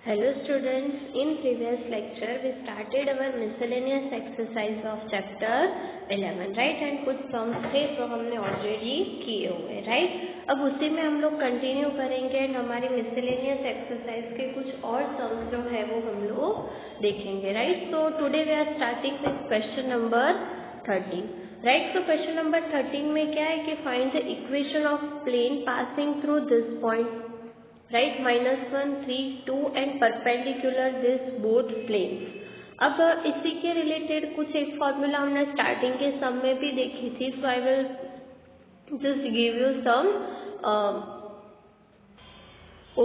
Hello students, in previous lecture we started our miscellaneous exercise of chapter 11, right? And कुछ sums थे जो हमने already किए हुए, right? अब उसी में हम लोग कंटिन्यू करेंगे and हमारी miscellaneous exercise के कुछ और sums जो है वो हम लोग देखेंगे, right? So today we are starting with question number 13, right? So question number 13 में क्या है कि find the equation of plane passing through this point, right? -1, 3, 2 and perpendicular this both planes. अब इसी के रिलेटेड कुछ एक फॉर्मूला हमने स्टार्टिंग के सम में भी देखी थी, so I will just give you some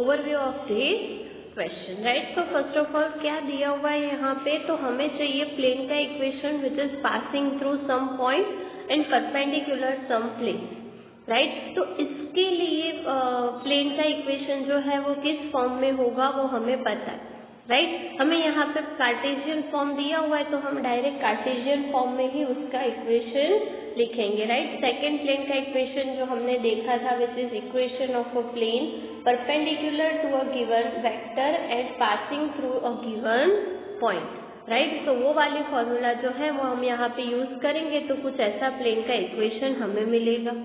overview of this question, right? तो फर्स्ट ऑफ ऑल क्या दिया हुआ है यहाँ पे, तो हमें चाहिए प्लेन का equation which is passing through some point and perpendicular some plane, right? तो इसके लिए प्लेन का इक्वेशन जो है वो किस फॉर्म में होगा वो हमें पता है, राइट? हमें यहाँ पे कार्टेशियन फॉर्म दिया हुआ है तो हम डायरेक्ट कार्टेशियन फॉर्म में ही उसका इक्वेशन लिखेंगे, राइट? सेकेंड प्लेन का इक्वेशन जो हमने देखा था which is equation of a plane perpendicular to a given vector and passing through a given point, right? तो वो वाली फॉर्मूला जो है वो हम यहाँ पे यूज करेंगे तो कुछ ऐसा प्लेन का इक्वेशन हमें मिलेगा।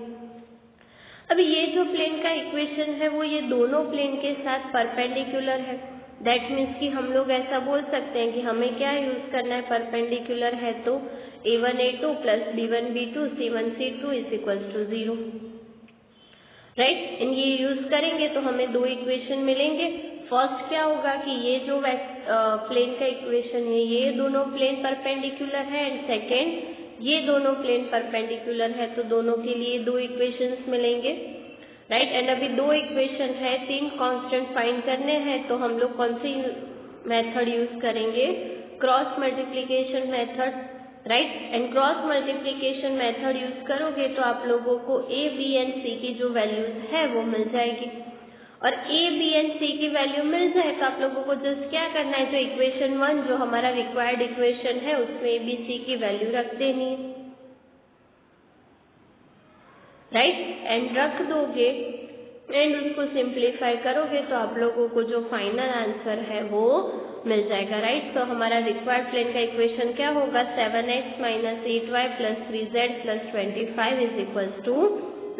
अभी ये जो प्लेन का इक्वेशन है वो ये दोनों प्लेन के साथ परपेंडिकुलर है, दैट मीन्स कि हम लोग ऐसा बोल सकते हैं कि हमें क्या यूज करना है, परपेंडिकुलर है तो a1 a2 plus b1 b2 c1 c2 is equal to 0, right? ये यूज करेंगे तो हमें दो इक्वेशन मिलेंगे। फर्स्ट क्या होगा कि ये जो प्लेन का इक्वेशन है ये दोनों प्लेन परपेंडिकुलर है एंड सेकेंड ये दोनों प्लेन परपेंडिकुलर है, तो दोनों के लिए दो इक्वेशंस मिलेंगे, राइट? एंड अभी दो इक्वेशन है, तीन कांस्टेंट फाइंड करने हैं तो हम लोग कौन सी मेथड यूज करेंगे, cross multiplication method, right? And cross multiplication method use करोगे तो आप लोगों को a, b एंड c की जो वैल्यूज है वो मिल जाएगी, और a, b एंड c की वैल्यू मिल जाए तो आप लोगों को जस्ट क्या करना है, जो इक्वेशन 1 जो हमारा रिक्वायर्ड इक्वेशन है उसमें a, b, c की वैल्यू रख देनी है, राइट? एंड रख दोगे एंड उसको सिंप्लीफाई करोगे तो आप लोगों को जो फाइनल आंसर है वो मिल जाएगा, राइट? तो हमारा रिक्वायर्ड प्लेन का इक्वेशन क्या होगा, 7x minus 8y plus 3z plus 25 is equals to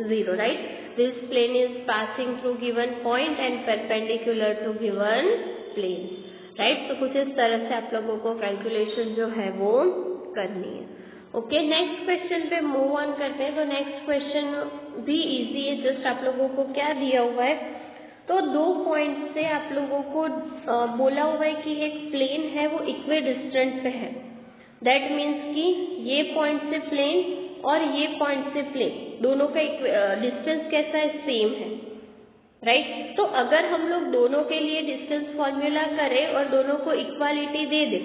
0, right? This plane is passing through given point and perpendicular to given plane, right? तो कुछ इस तरह से आप लोगों को कैलकुलेशन जो है वो करनी है। ओके, नेक्स्ट क्वेश्चन पे मूव ऑन करते हैं। तो नेक्स्ट क्वेश्चन भी इजी है, जस्ट आप लोगों को क्या दिया हुआ है, तो दो पॉइंट से आप लोगों को बोला हुआ है कि एक प्लेन है वो इक्वी डिस्टेंट पे है, दैट मीन्स कि ये पॉइंट से प्लेन और ये पॉइंट से प्लेन दोनों का डिस्टेंस कैसा है, सेम है, राइट? तो अगर हम लोग दोनों के लिए डिस्टेंस फॉर्मूला करें और दोनों को इक्वालिटी दे दें,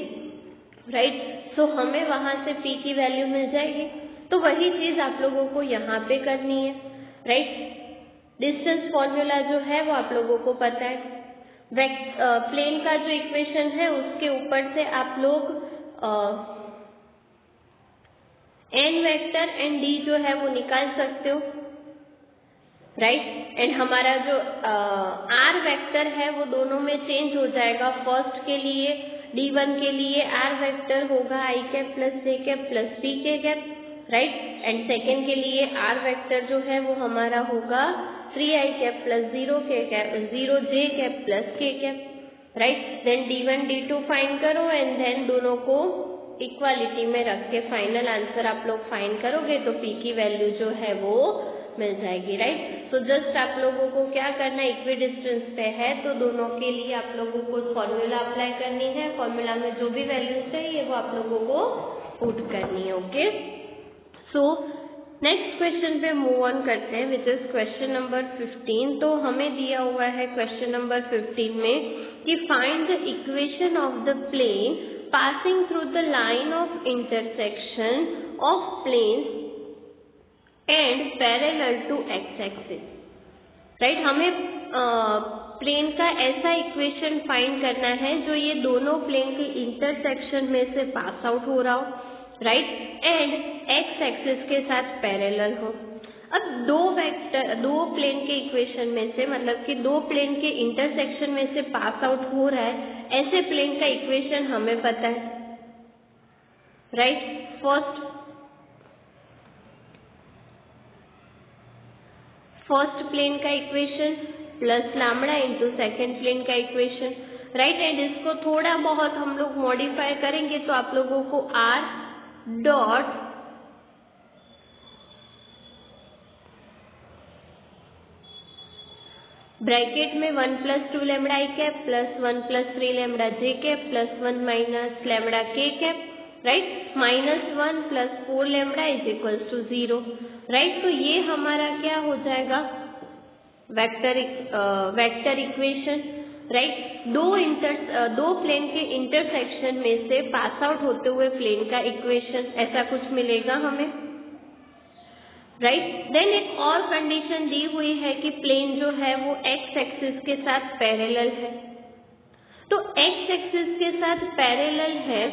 राइट? तो हमें वहां से p की वैल्यू मिल जाएगी, तो वही चीज आप लोगों को यहाँ पे करनी है, राइट? डिस्टेंस फॉर्मूला जो है वो आप लोगों को पता है, प्लेन का जो इक्वेशन है उसके ऊपर से आप लोग n वेक्टर एंड d जो है वो निकाल सकते हो, राइट? एंड हमारा जो r वेक्टर है वो दोनों में चेंज हो जाएगा। फर्स्ट के लिए d1 के लिए r वेक्टर होगा i cap plus j cap plus p के कैप, राइट? एंड सेकेंड के लिए r वेक्टर जो है वो हमारा होगा 3i cap plus 0j cap plus k cap, right? Then d1 d2 find करो एंड देन दोनों को इक्वालिटी में रख के फाइनल आंसर आप लोग फाइंड करोगे तो p की वैल्यू जो है वो मिल जाएगी, राइट? सो जस्ट आप लोगों को क्या करना है, इक्वी डिस्टेंस पे है तो दोनों के लिए आप लोगों को फॉर्मूला अप्लाई करनी है, फॉर्मूला में जो भी वैल्यूज चाहिए वो आप लोगों को पुट करनी है। ओके, सो नेक्स्ट क्वेश्चन पे मूव ऑन करते हैं विच इज क्वेश्चन नंबर 15। तो हमें दिया हुआ है क्वेश्चन नंबर 15 में कि find the equation of the plane passing through the line of intersection of planes and parallel to x-axis, right? हमें प्लेन का ऐसा इक्वेशन फाइंड करना है जो ये दोनों प्लेन के इंटरसेक्शन में से पास आउट हो रहा हो, राइट? एंड x एक्सिस के साथ पैरेलल हो। अब दो प्लेन के इक्वेशन में से, मतलब कि दो प्लेन के इंटरसेक्शन में से पास आउट हो रहा है, ऐसे प्लेन का इक्वेशन हमें पता है, राइट। फर्स्ट प्लेन का equation plus lambda into second plane का इक्वेशन, राइट। एंड इसको थोड़ा बहुत हम लोग मॉडिफाई करेंगे तो आप लोगों को आर डॉट ब्रैकेट में 1 + 2 लैम्बडा आई कैप प्लस 1 + 3 लैम्बडा जे कैप प्लस 1 - लैम्बडा के cap, right, -1 + 4 lambda is 0, right. तो ये हमारा क्या हो जाएगा, वेक्टर इक्वेशन, राइट। दो प्लेन के इंटरसेक्शन में से पास आउट होते हुए प्लेन का इक्वेशन, ऐसा कुछ मिलेगा हमें, राइट। देन एक और कंडीशन दी हुई है कि प्लेन जो है वो एक्स एक्सिस के साथ पैरेलल है। तो एक्स एक्सिस के साथ पैरेलल है,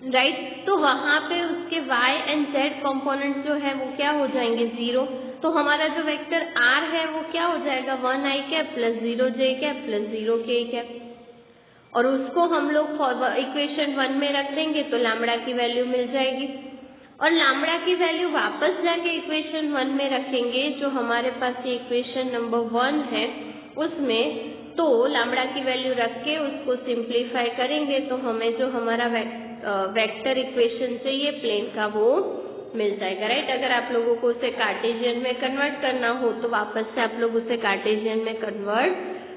राइट, तो वहां पे उसके वाई एंड जेड कंपोनेंट जो है वो क्या हो जाएंगे, 0। तो हमारा जो वेक्टर आर है वो क्या हो जाएगा, 1 आई कैप प्लस 0 जे कैप प्लस 0 के कैप, और उसको हम लोग इक्वेशन 1 में रख देंगे तो लैम्बडा की वैल्यू मिल जाएगी, और लैम्बडा की वैल्यू वापस जाके इक्वेशन 1 में रखेंगे, जो हमारे पास ये इक्वेशन नंबर 1 है उसमें, तो लैम्बडा की वैल्यू रख के उसको सिंप्लीफाई करेंगे तो हमें जो हमारा वेक्टर इक्वेशन चाहिए प्लेन का वो मिल जाएगा, राइट। अगर आप लोगों को उसे कार्टेशियन में कन्वर्ट करना हो तो वापस से आप लोग उसे कार्टेशियन में कन्वर्ट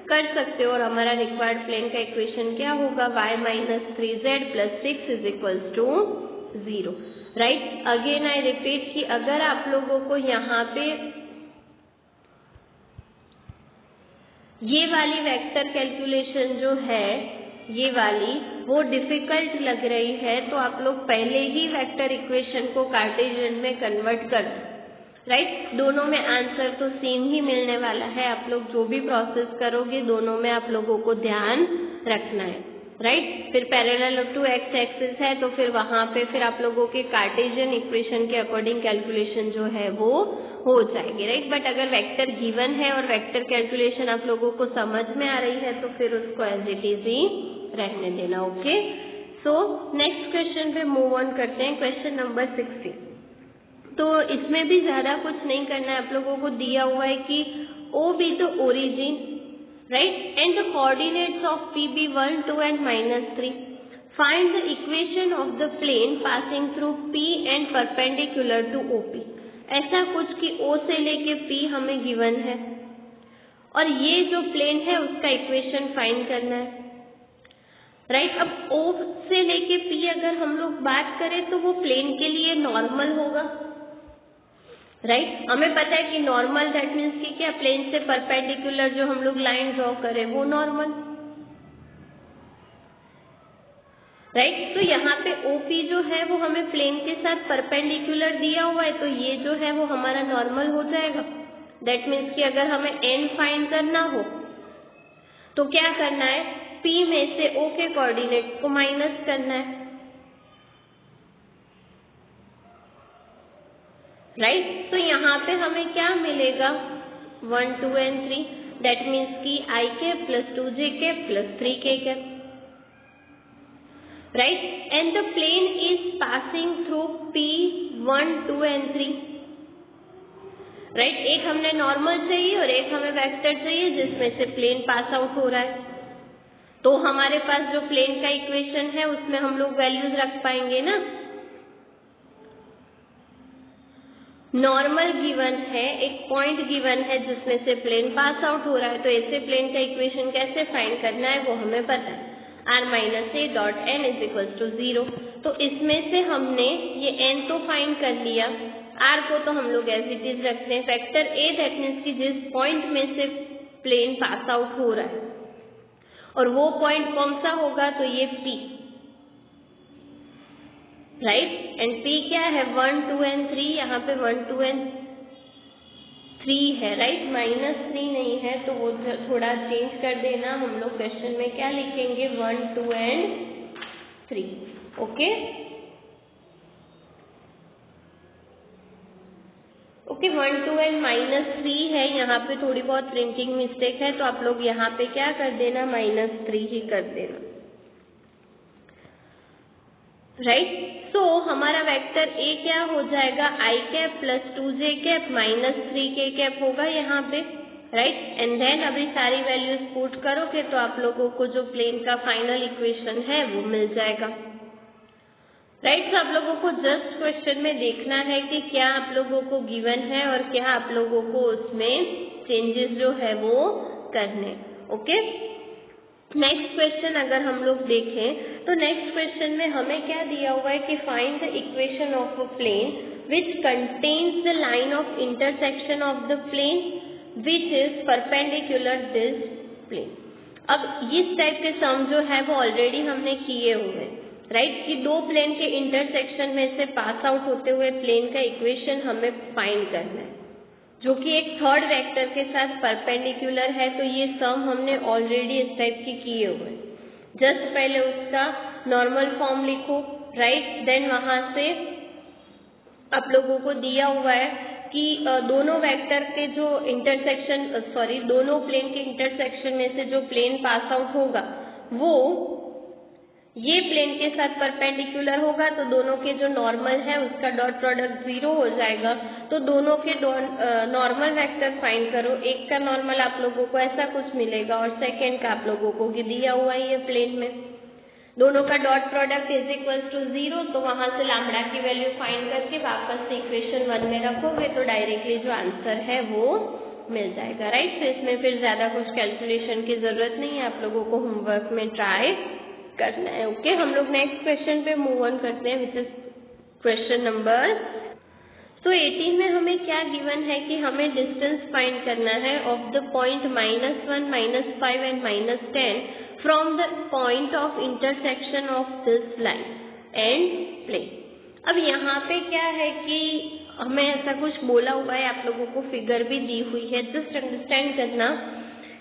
कर सकते हो, और हमारा रिक्वायर्ड प्लेन का इक्वेशन क्या होगा, y - 3z + 6 = 0, right. Again I repeat कि अगर आप लोगों को यहाँ पे ये वाली वेक्टर कैलकुलेशन जो है, ये वाली वो डिफिकल्ट लग रही है, तो आप लोग पहले ही वेक्टर इक्वेशन को कार्टेशियन में कन्वर्ट कर, राइट। दोनों में आंसर तो सेम ही मिलने वाला है, आप लोग जो भी प्रोसेस करोगे दोनों में आप लोगों को ध्यान रखना है, राइट। फिर पैरेलल टू एक्स एक्सिस है तो फिर वहां पे फिर आप लोगों के कार्टेशियन इक्वेशन के अकॉर्डिंग कैलकुलेशन जो है वो हो जाएगी, राइट। बट अगर वेक्टर गिवन है और वेक्टर कैलकुलेशन आप लोगों को समझ में आ रही है तो फिर उसको एज इट इज ही रहने देना, ओके। सो नेक्स्ट क्वेश्चन पे मूव ऑन करते हैं, क्वेश्चन नंबर 16। तो इसमें भी ज्यादा कुछ नहीं करना है, आप लोगों को दिया हुआ है कि O be the origin, right, and the coordinates of P be 1, 2 and -3. Find the equation of the plane passing through P and perpendicular to OP. ऐसा कुछ कि O से लेके P हमें गिवन है और ये जो प्लेन है उसका इक्वेशन फाइंड करना है, राइट। अब O से लेके P अगर हम लोग बात करें तो वो प्लेन के लिए नॉर्मल होगा, राइट। हमें पता है कि नॉर्मल दैट मीन्स कि क्या, प्लेन से परपेंडिकुलर जो हम लोग लाइन ड्रॉ करें वो नॉर्मल, राइट। तो यहाँ पे OP जो है वो हमें प्लेन के साथ परपेंडिकुलर दिया हुआ है, तो ये जो है वो हमारा नॉर्मल हो जाएगा। दैट मीन्स कि अगर हमें n फाइंड करना हो तो क्या करना है, P में से O के कोऑर्डिनेट को माइनस करना है, राइट। तो यहाँ पे हमें क्या मिलेगा, 1, 2 and 3, दैट मीन्स कि i cap plus 2j cap plus 3k cap, right. And the plane is passing through P 1, 2 and 3, right. एक हमने नॉर्मल चाहिए और एक हमें वेक्टर चाहिए जिसमें से प्लेन पास आउट हो रहा है, तो हमारे पास जो प्लेन का इक्वेशन है उसमें हम लोग वैल्यूज रख पाएंगे ना। नॉर्मल गिवन है, एक पॉइंट गिवन है जिसमें से प्लेन पास आउट हो रहा है, तो ऐसे प्लेन का इक्वेशन कैसे फाइंड करना है वो हमें पता है, r - a डॉट n = 0। तो इसमें से हमने ये n तो फाइंड कर लिया, r को तो हम लोग एज इट इज रखते हैं, फैक्टर a दैट मीन्स कि जिस पॉइंट में से प्लेन पास आउट हो रहा है, और वो पॉइंट कौन सा होगा, तो ये P, राइट। एंड P क्या है, 1, 2 and 3, यहाँ पे 1, 2 and 3 है, राइट, -3 नहीं है, तो वो थोड़ा चेंज कर देना, हम लोग क्वेश्चन में क्या लिखेंगे, 1, 2 and 3, ओके। ओके 1 2 एंड -3 है, यहाँ पे थोड़ी बहुत प्रिंटिंग मिस्टेक है, तो आप लोग यहाँ पे क्या कर देना, -3 ही कर देना, राइट। सो हमारा वेक्टर ए क्या हो जाएगा, i cap plus 2j cap minus 3k cap होगा यहाँ पे, राइट। एंड देन अभी सारी वैल्यूज पुट करोगे तो आप लोगों को जो प्लेन का फाइनल इक्वेशन है वो मिल जाएगा, राइट। तो आप लोगों को जस्ट क्वेश्चन में देखना है कि क्या आप लोगों को गिवन है और क्या आप लोगों को उसमें चेंजेस जो है वो करने, ओके। नेक्स्ट क्वेश्चन अगर हम लोग देखें तो नेक्स्ट क्वेश्चन में हमें क्या दिया हुआ है कि find the equation of a plane which contains the line of intersection of the plane which is perpendicular this plane. अब इस टाइप के सम जो है वो ऑलरेडी हमने किए हुए हैं, राइट, कि दो प्लेन के इंटरसेक्शन में से पास आउट होते हुए प्लेन का इक्वेशन हमें फाइंड करना है, जो कि एक थर्ड वेक्टर के साथ परपेंडिकुलर है। तो ये सम हमने ऑलरेडी इस टाइप के किए हुए हैं। जस्ट पहले उसका नॉर्मल फॉर्म लिखो, राइट, देन वहां से आप लोगों को दिया हुआ है कि दोनों वेक्टर के जो इंटरसेक्शन दोनों प्लेन के इंटरसेक्शन में से जो प्लेन पास आउट होगा वो ये प्लेन के साथ परपेंडिकुलर होगा, तो दोनों के जो नॉर्मल है उसका डॉट प्रोडक्ट 0 हो जाएगा। तो दोनों के नॉर्मल वेक्टर फाइंड करो, एक का नॉर्मल आप लोगों को ऐसा कुछ मिलेगा और सेकेंड का आप लोगों को दिया हुआ है ये प्लेन में, दोनों का dot product is equal to 0। तो वहां से लैम्बडा की वैल्यू फाइंड करके वापस से इक्वेशन 1 में रखोगे तो डायरेक्टली जो आंसर है वो मिल जाएगा, राइट। तो इसमें फिर ज्यादा कुछ कैलकुलेशन की जरूरत नहीं है, आप लोगों को होमवर्क में ट्राई करना है, ओके। हम लोग नेक्स्ट क्वेश्चन पे मूव ऑन करते हैं विच इज क्वेश्चन नंबर 18 में हमें क्या गिवन है कि हमें डिस्टेंस फाइंड करना है of the point -1 -5 and -10 from the point of intersection of this line and plane. अब यहाँ पे क्या है कि हमें ऐसा कुछ बोला हुआ है, आप लोगों को फिगर भी दी हुई है, जस्ट अंडरस्टैंड करना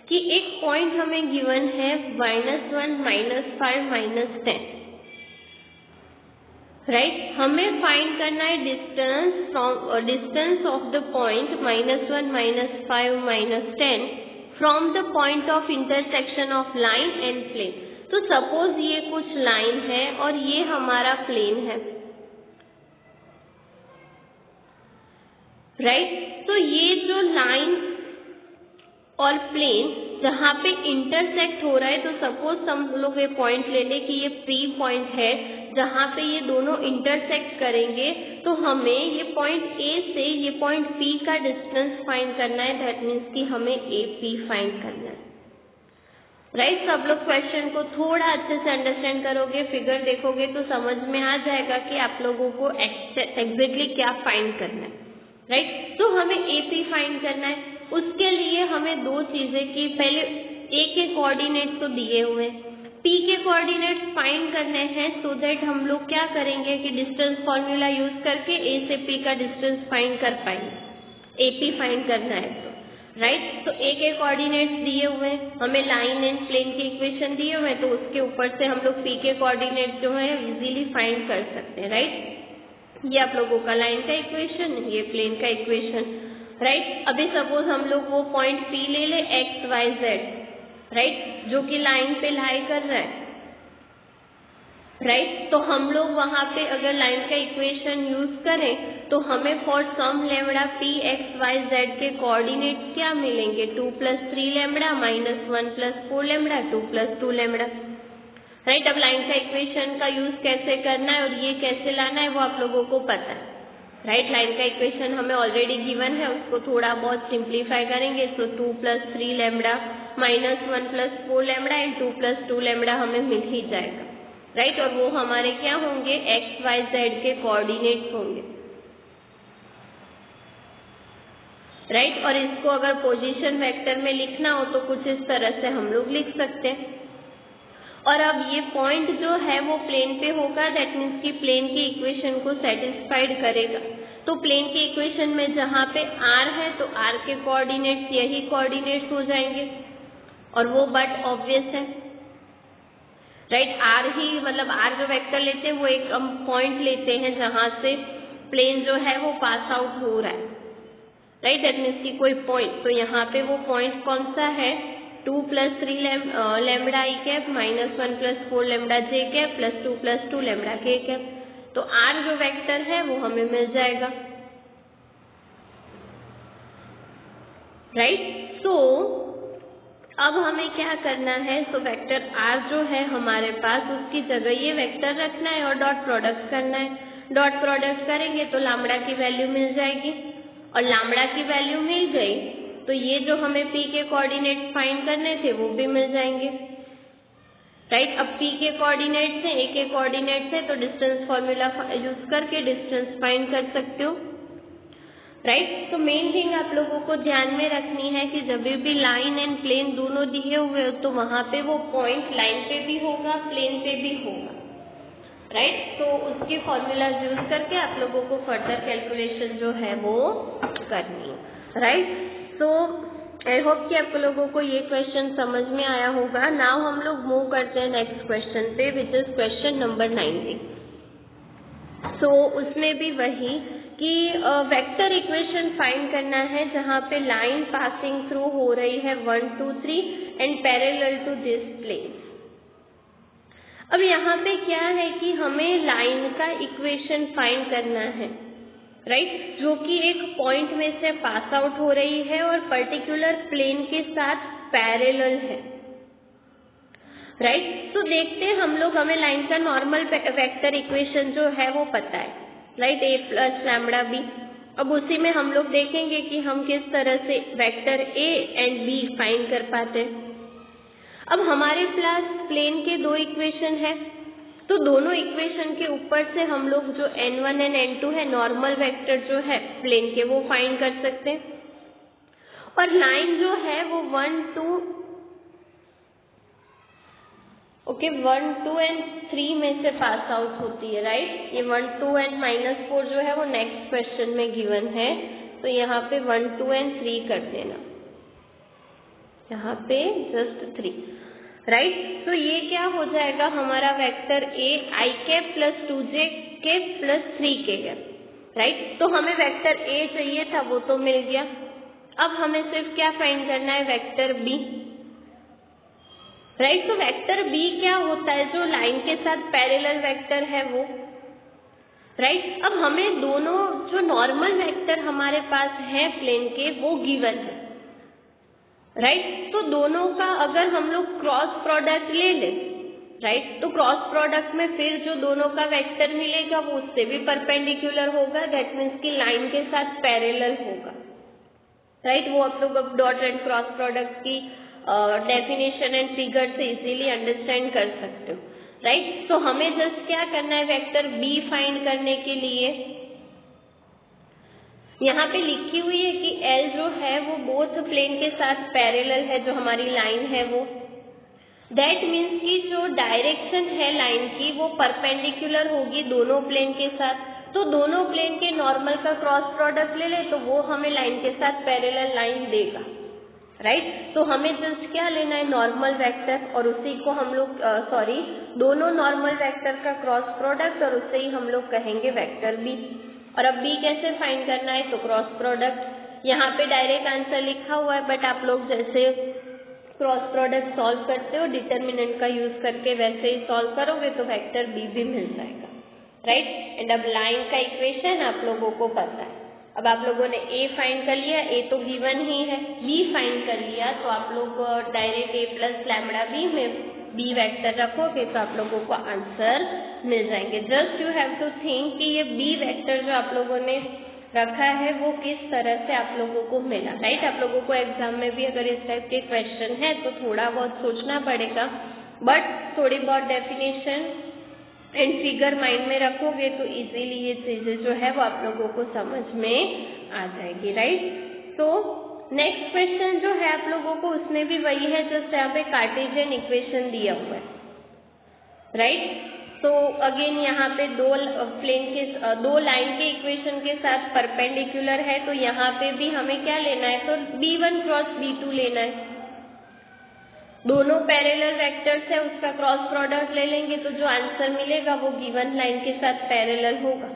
कि एक पॉइंट हमें गिवन है -1 -5 -10, राइट। हमें फाइंड करना है distance of the point -1 -5 -10 from the point of intersection of line and plane. तो सपोज ये कुछ लाइन है और ये हमारा प्लेन है, राइट। तो ये जो लाइन और प्लेन जहाँ पे इंटरसेक्ट हो रहा है, तो सपोज हम लोग ये पॉइंट ले लें कि ये P पॉइंट है जहाँ पे ये दोनों इंटरसेक्ट करेंगे, तो हमें ये पॉइंट A से ये पॉइंट P का डिस्टेंस फाइंड करना है, दैट मीन्स कि हमें AP फाइंड करना है, राइट। सब लोग क्वेश्चन को थोड़ा अच्छे से अंडरस्टैंड करोगे, फिगर देखोगे तो समझ में आ जाएगा कि आप लोगों को एग्जैक्टली क्या फाइंड करना है, राइट। तो हमें AP फाइंड करना है, उसके लिए हमें दो चीजें की, पहले A के कोऑर्डिनेट तो दिए हुए, P के कोऑर्डिनेट्स फाइंड करने हैं, सो दैट हम लोग क्या करेंगे कि डिस्टेंस फॉर्मूला यूज करके A से P का डिस्टेंस फाइंड कर पाएंगे, AP फाइंड करना है तो, राइट। तो A के कोऑर्डिनेट्स दिए हुए, हमें लाइन एंड प्लेन के इक्वेशन दिए हुए, तो उसके ऊपर से हम लोग P के कोऑर्डिनेट जो है इजीली फाइंड कर सकते हैं, राइट। ये आप लोगों का लाइन का इक्वेशन, ये प्लेन का इक्वेशन, राइट। अभी सपोज हम लोग वो पॉइंट P ले ले x y z, राइट, जो कि लाइन पे लाई कर रहा है, राइट। तो हम लोग वहां पे अगर लाइन का इक्वेशन यूज करें तो हमें for some lambda P x y z के कोऑर्डिनेट क्या मिलेंगे, 2 + 3 लैम्बडा -1 + 4 लैम्बडा 2 + 2 लैम्बडा, राइट। अब लाइन का इक्वेशन का यूज कैसे करना है और ये कैसे लाना है वो आप लोगों को पता है, राइट। लाइन का इक्वेशन हमें ऑलरेडी गिवन है, उसको थोड़ा बहुत सिंप्लीफाई करेंगे तो 2 + 3 लैम्बडा -1 + 4 लैम्बडा एंड 2 + 2 लैम्बडा हमें मिल ही जाएगा, राइट। और वो हमारे क्या होंगे, x y z के कोऑर्डिनेट्स होंगे, राइट। और इसको अगर पोजीशन वेक्टर में लिखना हो तो कुछ इस तरह से हम लोग लिख सकते हैं। और अब ये पॉइंट जो है वो प्लेन पे होगा, दैट मीन्स कि प्लेन की इक्वेशन को सेटिस्फाइड करेगा। तो प्लेन की इक्वेशन में जहाँ पे r है तो r के कोऑर्डिनेट्स यही कोऑर्डिनेट्स हो जाएंगे, और वो बट ऑब्वियस है, राइट। r ही मतलब r जो वेक्टर लेते हैं वो एक हम पॉइंट लेते हैं जहाँ से प्लेन जो है वो पास आउट हो रहा है, राइट, दैट मीन्स की कोई पॉइंट, तो यहाँ पे वो पॉइंट कौन सा है, 2 + 3 लैम्बडा आई कैप माइनस 1 + 4 लैम्बडा जे कैप प्लस 2 + 2 लैम्बडा के कैप। तो आर जो वेक्टर है वो हमें मिल जाएगा, राइट। सो अब हमें क्या करना है, सो वेक्टर आर जो है हमारे पास, उसकी जगह ये वेक्टर रखना है और डॉट प्रोडक्ट करना है। डॉट प्रोडक्ट करेंगे तो लैम्बडा की वैल्यू मिल जाएगी, और लैम्बडा की वैल्यू मिल गई तो ये जो हमें पी के कोऑर्डिनेट फाइंड करने थे वो भी मिल जाएंगे, राइट। अब पी के कोऑर्डिनेट्स हैं, ए के कोऑर्डिनेट्स हैं, तो डिस्टेंस फॉर्मूला यूज करके डिस्टेंस फाइंड कर सकते हो, राइट। तो मेन थिंग आप लोगों को ध्यान में रखनी है कि जब भी लाइन एंड प्लेन दोनों दिए हुए हो तो वहां पे वो पॉइंट लाइन पे भी होगा, प्लेन पे भी होगा, राइट। तो उसके फॉर्मूलाज यूज करके आप लोगों को फर्दर कैलकुलेशन जो है वो करनी है, राइट। सो आई होप कि आप लोगों को ये क्वेश्चन समझ में आया होगा। नाउ हम लोग मूव करते हैं नेक्स्ट क्वेश्चन पे, विच इज क्वेश्चन नंबर 90। सो उसमें भी वही कि वेक्टर इक्वेशन फाइंड करना है जहाँ पे लाइन पासिंग थ्रू हो रही है 1 2 3 and parallel to this plane. अब यहाँ पे क्या है कि हमें लाइन का इक्वेशन फाइंड करना है, राइट, जो कि एक पॉइंट में से पास आउट हो रही है और पर्टिकुलर प्लेन के साथ पैरेलल है, राइट। तो देखते हैं हम लोग, हमें लाइन का नॉर्मल वेक्टर इक्वेशन जो है वो पता है, राइट, ए प्लस लैम्बडा बी। अब उसी में हम लोग देखेंगे कि हम किस तरह से vector A and B find कर पाते हैं। अब हमारे पास प्लेन के दो इक्वेशन है, तो दोनों इक्वेशन के ऊपर से हम लोग जो n1 एंड n2 है, नॉर्मल वेक्टर जो है प्लेन के, वो फाइंड कर सकते हैं। और लाइन जो है वो 1 2 एंड 3 में से पास आउट होती है, राइट। ये 1 2 एंड -4 जो है वो नेक्स्ट क्वेश्चन में गिवन है, तो यहाँ पे 1 2 एंड 3 कर देना, यहाँ पे जस्ट 3, राइट। तो ये क्या हो जाएगा हमारा vector A I cap plus 2j cap plus 3k cap, right. तो हमें वेक्टर ए चाहिए था, वो तो मिल गया। अब हमें सिर्फ क्या फाइंड करना है, वेक्टर बी, राइट। तो वेक्टर बी क्या होता है, जो लाइन के साथ पैरेलल वेक्टर है वो, राइट। अब हमें दोनों जो नॉर्मल वेक्टर हमारे पास है प्लेन के वो गिवन है, राइट। तो दोनों का अगर हम लोग क्रॉस प्रोडक्ट ले लें, राइट, तो क्रॉस प्रोडक्ट में फिर जो दोनों का वेक्टर मिलेगा वो उससे भी परपेंडिकुलर होगा, दैट मीन्स की लाइन के साथ पैरेलल होगा, राइट। वो आप लोग अब डॉट एंड क्रॉस प्रोडक्ट की डेफिनेशन एंड फिगर से इजीली अंडरस्टैंड कर सकते हो, राइट। तो हमें जस्ट क्या करना है, वेक्टर बी फाइंड करने के लिए यहाँ पे लिखी हुई है कि L जो है वो बोथ प्लेन के साथ पैरेलल है, जो हमारी लाइन है वो, दैट मीन्स कि जो डायरेक्शन है लाइन की वो परपेंडिकुलर होगी दोनों प्लेन के साथ। तो दोनों प्लेन के नॉर्मल का क्रॉस प्रोडक्ट ले ले तो वो हमें लाइन के साथ पैरेलल लाइन देगा, राइट। तो हमें जस्ट क्या लेना है, नॉर्मल वेक्टर, और उसी को हम लोग दोनों नॉर्मल वेक्टर का क्रॉस प्रोडक्ट, और उससे ही हम लोग कहेंगे वेक्टर बी। और अब बी कैसे फाइंड करना है, तो क्रॉस प्रोडक्ट, यहाँ पे डायरेक्ट आंसर लिखा हुआ है, बट आप लोग जैसे क्रॉस प्रोडक्ट सॉल्व करते हो डिटर्मिनेंट का यूज करके, वैसे ही सॉल्व करोगे तो वेक्टर बी भी मिल जाएगा, राइट। एंड अब लाइन का इक्वेशन आप लोगों को पता है। अब आप लोगों ने ए फाइंड कर लिया, ए तो गिवन ही है, बी फाइंड कर लिया, तो आप लोग direct A plus lambda B में बी वेक्टर रखोगे तो आप लोगों को आंसर मिल जाएंगे। Just you have to think कि ये बी वेक्टर जो आप लोगों ने रखा है वो किस तरह से आप लोगों को मिला, राइट। आप लोगों को एग्जाम में भी अगर इस टाइप के क्वेश्चन है तो थोड़ा बहुत सोचना पड़ेगा, बट थोड़ी बहुत डेफिनेशन एंड फिगर माइंड में रखोगे तो इजीली ये चीजें जो है वो आप लोगों को समझ में आ जाएगी, राइट। तो नेक्स्ट क्वेश्चन जो है आप लोगों को उसमें भी वही है, जस्ट यहाँ पे कार्टेशियन इक्वेशन दिया हुआ है, राइट। तो अगेन यहाँ पे दो लाइन के इक्वेशन के साथ परपेंडिकुलर है, तो यहाँ पे भी हमें क्या लेना है, तो b1 क्रॉस b2 लेना है। दोनों पैरेलल वेक्टर्स है, उसका क्रॉस प्रोडक्ट ले लेंगे तो जो आंसर मिलेगा वो गिवन लाइन के साथ पैरेलल होगा,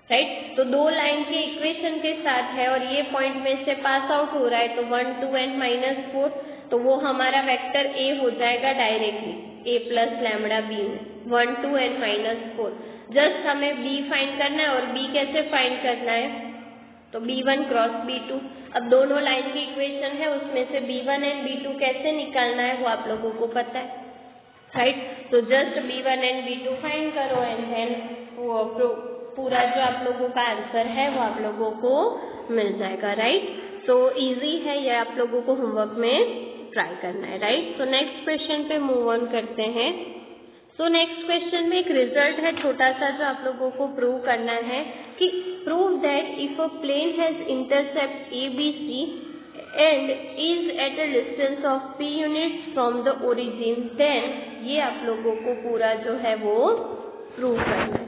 राइट। तो दो लाइन के इक्वेशन के साथ है और ये पॉइंट में से पास आउट हो रहा है, तो 1 2 एंड -4, तो वो हमारा वेक्टर ए हो जाएगा डायरेक्टली, ए प्लस लैम्बडा बी में 1 2 एंड -4। जस्ट हमें बी फाइंड करना है, और बी कैसे फाइंड करना है, तो b1 क्रॉस b2। अब दोनों लाइन की इक्वेशन है, उसमें से b1 एंड b2 कैसे निकालना है वो आप लोगों को पता है, राइट। तो just b1 and b2 find करो एंड देन वो पूरा जो आप लोगों का आंसर है वो आप लोगों को मिल जाएगा, राइट। तो इजी है, ये आप लोगों को होमवर्क में ट्राई करना है, राइट। तो नेक्स्ट क्वेश्चन पे मूव ऑन करते हैं। तो नेक्स्ट क्वेश्चन में एक रिजल्ट है छोटा सा जो आप लोगों को प्रूव करना है कि prove that if a plane has intercept ABC and is at a distance of p units from the origin, then ये आप लोगों को पूरा जो है वो प्रूव करना है,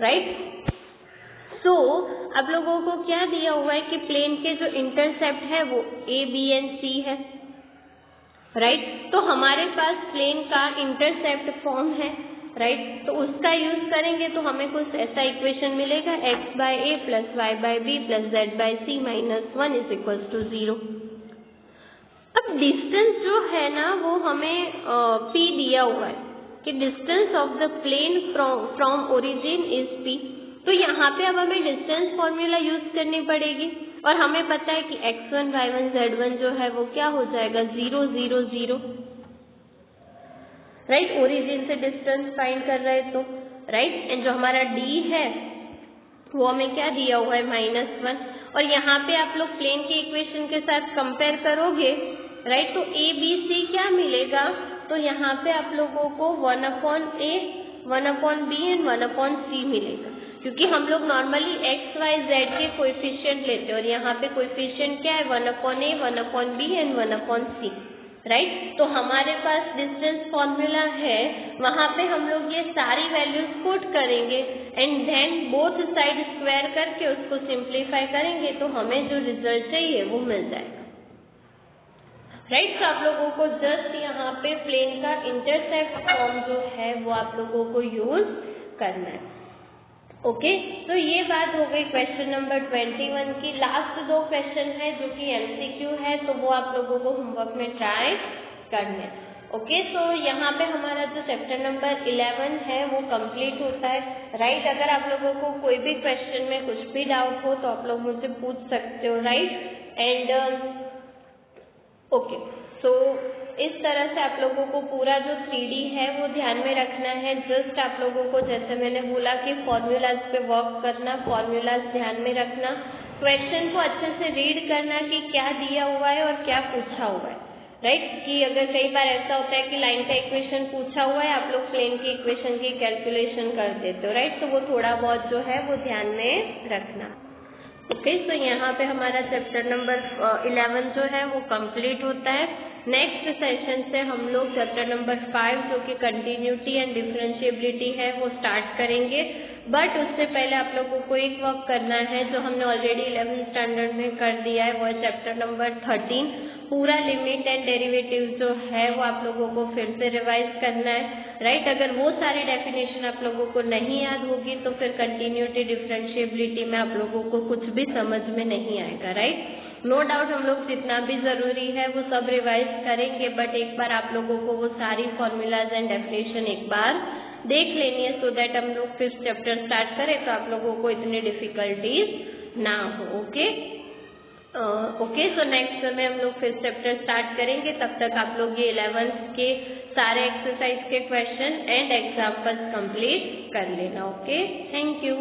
राइट। सो आप लोगों को क्या दिया हुआ है कि प्लेन के जो इंटरसेप्ट है वो A B and C है, राइट। तो हमारे पास प्लेन का इंटरसेप्ट फॉर्म है, राइट। तो उसका यूज करेंगे तो हमें कुछ ऐसा इक्वेशन मिलेगा, x/a + y/b + z/c - 1 = 0। अब डिस्टेंस जो है ना वो हमें p दिया हुआ है कि distance of the plane from origin is p। तो यहाँ पे अब हमें डिस्टेंस फॉर्मूला यूज करनी पड़ेगी, और हमें पता है कि x1 y1 z1 जो है वो क्या हो जाएगा, 0 0 0, राइट। ओरिजिन से डिस्टेंस फाइंड कर रहे हैं तो, राइट। एंड जो हमारा d है वो हमें क्या दिया हुआ है, -1। और यहाँ पे आप लोग प्लेन के इक्वेशन के साथ कंपेयर करोगे, राइट। तो a b c क्या मिलेगा, तो यहाँ पे आप लोगों को 1/a 1/b एंड 1/c मिलेगा, क्योंकि हम लोग नॉर्मली x y z के कोएफिशिएंट लेते हैं, और यहाँ पे कोएफिशिएंट क्या है, 1/a 1/b and 1/c, right. तो हमारे पास डिस्टेंस फॉर्मूला है, वहां पे हम लोग ये सारी वैल्यूज पुट करेंगे and then both side square करके उसको सिंप्लीफाई करेंगे, तो हमें जो रिजल्ट चाहिए वो मिल जाएगा, राइट। तो आप लोगों को जस्ट यहाँ पे प्लेन का इंटरसेप्ट फॉर्म जो है वो आप लोगों को यूज करना है, ओके। तो ये बात हो गई क्वेश्चन नंबर 21 की। लास्ट दो क्वेश्चन है जो कि MCQ है, तो वो आप लोगों को होमवर्क में ट्राई करना है, ओके। तो यहाँ पे हमारा जो चैप्टर नंबर 11 है वो कंप्लीट होता है, राइट। अगर आप लोगों को कोई भी क्वेश्चन में कुछ भी डाउट हो तो आप लोग मुझसे पूछ सकते हो, राइट। एंड ओके, सो इस तरह से आप लोगों को पूरा जो 3D है वो ध्यान में रखना है। जस्ट आप लोगों को जैसे मैंने बोला कि फॉर्मूलाज पे वर्क करना, फॉर्मूलाज ध्यान में रखना, क्वेश्चन को अच्छे से रीड करना कि क्या दिया हुआ है और क्या पूछा हुआ है, राइट। कि अगर कई बार ऐसा होता है कि लाइन का इक्वेशन पूछा हुआ है, आप लोग प्लेन की इक्वेशन की कैलकुलेशन कर देते हो, राइट। तो वो थोड़ा बहुत जो है वो ध्यान में रखना, ओके। तो यहाँ पे हमारा चैप्टर नंबर 11 जो है वो कंप्लीट होता है। नेक्स्ट सेशन से हम लोग चैप्टर नंबर 5 जो कि कंटिन्यूटी एंड डिफरेंशिएबिलिटी है वो स्टार्ट करेंगे, बट उससे पहले आप लोगों को एक वर्क करना है जो हमने ऑलरेडी 11th स्टैंडर्ड में कर दिया है, वो है चैप्टर नंबर 13। पूरा लिमिट एंड डेरिवेटिव जो है वो आप लोगों को फिर से रिवाइज करना है, राइट। अगर वो सारी डेफिनेशन आप लोगों को नहीं याद होगी तो फिर कंटिन्यूटी डिफरेंशिएबिलिटी में आप लोगों को कुछ भी समझ में नहीं आएगा, राइट। नो डाउट हम लोग जितना भी जरूरी है वो सब रिवाइज करेंगे, बट एक बार आप लोगों को वो सारी फॉर्मूलाज एंड डेफिनेशन एक बार देख लेनी है, सो दैट हम लोग 5th चैप्टर स्टार्ट करें तो आप लोगों को इतनी डिफिकल्टीज ना हो, ओके। ओके, सो नेक्स्ट में हम लोग 5th चैप्टर स्टार्ट करेंगे। तब तक आप लोग ये 11th के सारे एक्सरसाइज के क्वेश्चन एंड एग्जाम्पल्स कंप्लीट कर लेना, ओके। Thank you.